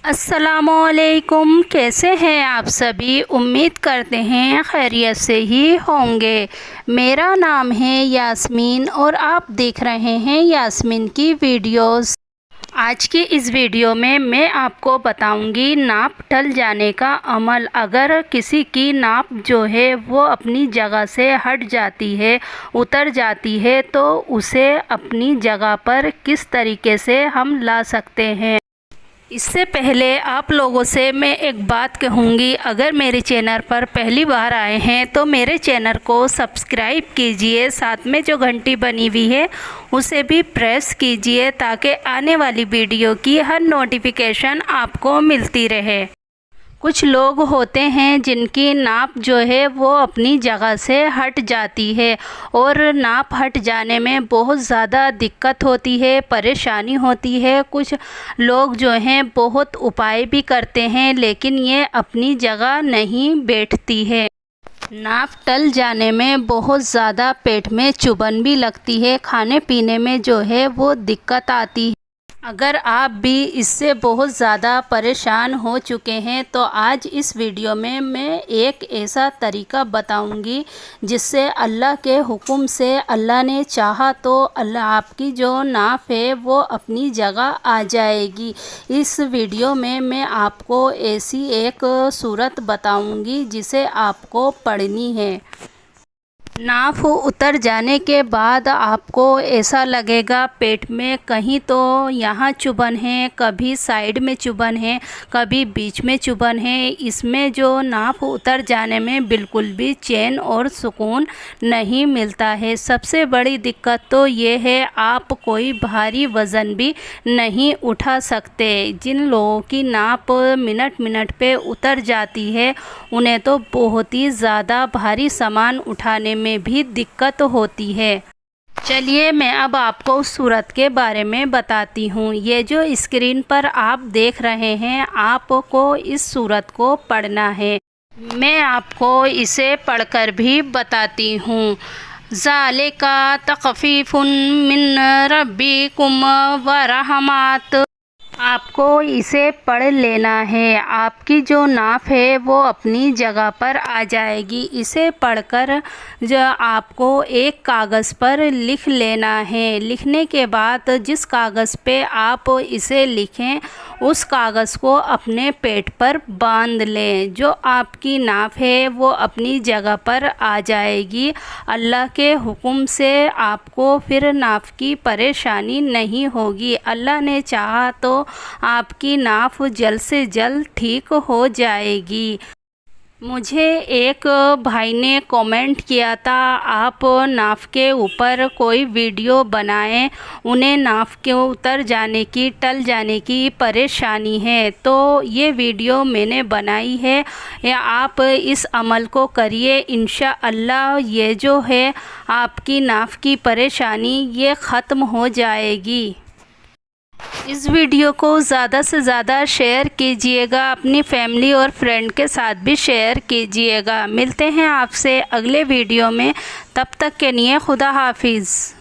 السلام علیکم، کیسے ہیں آپ سبھی؟ امید کرتے ہیں خیریت سے ہی ہوں گے۔ میرا نام ہے یاسمین اور آپ دیکھ رہے ہیں یاسمین کی ویڈیوز۔ آج کی اس ویڈیو میں آپ کو بتاؤں گی ناپ ٹل جانے کا عمل۔ اگر کسی کی ناپ جو ہے وہ اپنی جگہ سے ہٹ جاتی ہے، اتر جاتی ہے، تو اسے اپنی جگہ پر کس طریقے سے ہم لا سکتے ہیں۔ اس سے پہلے آپ لوگوں سے میں ایک بات کہوں گی، اگر میرے چینل پر پہلی بار آئے ہیں تو میرے چینل کو سبسکرائب کیجئے، ساتھ میں جو گھنٹی بنی ہوئی ہے اسے بھی پریس کیجئے تاکہ آنے والی ویڈیو کی ہر نوٹیفیکیشن آپ کو ملتی رہے۔ کچھ لوگ ہوتے ہیں جن کی ناپ جو ہے وہ اپنی جگہ سے ہٹ جاتی ہے اور ناپ ہٹ جانے میں بہت زیادہ دقت ہوتی ہے، پریشانی ہوتی ہے۔ کچھ لوگ جو ہیں بہت اپائے بھی کرتے ہیں لیکن یہ اپنی جگہ نہیں بیٹھتی ہے۔ ناپ ٹل جانے میں بہت زیادہ پیٹ میں چبھن بھی لگتی ہے، کھانے پینے میں جو ہے وہ دقت آتی ہے۔ اگر آپ بھی اس سے بہت زیادہ پریشان ہو چکے ہیں تو آج اس ویڈیو میں ایک ایسا طریقہ بتاؤں گی جس سے اللہ کے حکم سے اللہ نے چاہا تو اللہ آپ کی جو ناپ ہے وہ اپنی جگہ آ جائے گی۔ اس ویڈیو میں آپ کو ایسی ایک صورت بتاؤں گی جسے آپ کو پڑھنی ہے۔ ناپ اتر جانے کے بعد آپ کو ایسا لگے گا پیٹ میں کہیں تو یہاں چبھن ہے، کبھی سائیڈ میں چبھن ہے، کبھی بیچ میں چبھن ہے۔ اس میں جو ناپ اتر جانے میں بالکل بھی چین اور سکون نہیں ملتا ہے۔ سب سے بڑی دقت تو یہ ہے آپ کوئی بھاری وزن بھی نہیں اٹھا سکتے۔ جن لوگوں کی ناپ منٹ پہ اتر جاتی ہے انہیں تو بہت ہی زیادہ بھاری سامان اٹھانے میں بھی دقت ہوتی ہے۔ چلیے میں اب آپ کو اس صورت کے بارے میں بتاتی ہوں۔ یہ جو اسکرین پر آپ دیکھ رہے ہیں آپ کو اس صورت کو پڑھنا ہے۔ میں آپ کو اسے پڑھ کر بھی بتاتی ہوں۔ ذَلِکَ تَخْفِیفٌ مِّن رَبِّکُمْ وَرَحْمَۃٌ۔ آپ کو اسے پڑھ لینا ہے، آپ کی جو ناپ ہے وہ اپنی جگہ پر آ جائے گی۔ اسے پڑھ کر جو آپ کو ایک کاغذ پر لکھ لینا ہے۔ لکھنے کے بعد جس کاغذ پہ آپ اسے لکھیں اس کاغذ کو اپنے پیٹ پر باندھ لیں۔ جو آپ کی ناپ ہے وہ اپنی جگہ پر آ جائے گی۔ اللہ کے حکم سے آپ کو پھر ناپ کی پریشانی نہیں ہوگی۔ اللہ نے چاہا تو آپ کی ناپ جلد سے جلد ٹھیک ہو جائے گی۔ مجھے ایک بھائی نے کامنٹ کیا تھا آپ ناپ کے اوپر کوئی ویڈیو بنائیں، انہیں ناپ کے اتر جانے کی ٹل جانے کی پریشانی ہے، تو یہ ویڈیو میں نے بنائی ہے۔ آپ اس عمل کو کریے، انشاءاللہ یہ جو ہے آپ کی ناپ کی پریشانی یہ ختم ہو جائے گی۔ اس ویڈیو کو زیادہ سے زیادہ شیئر کیجئے گا، اپنی فیملی اور فرینڈ کے ساتھ بھی شیئر کیجئے گا۔ ملتے ہیں آپ سے اگلے ویڈیو میں، تب تک کے لیے خدا حافظ۔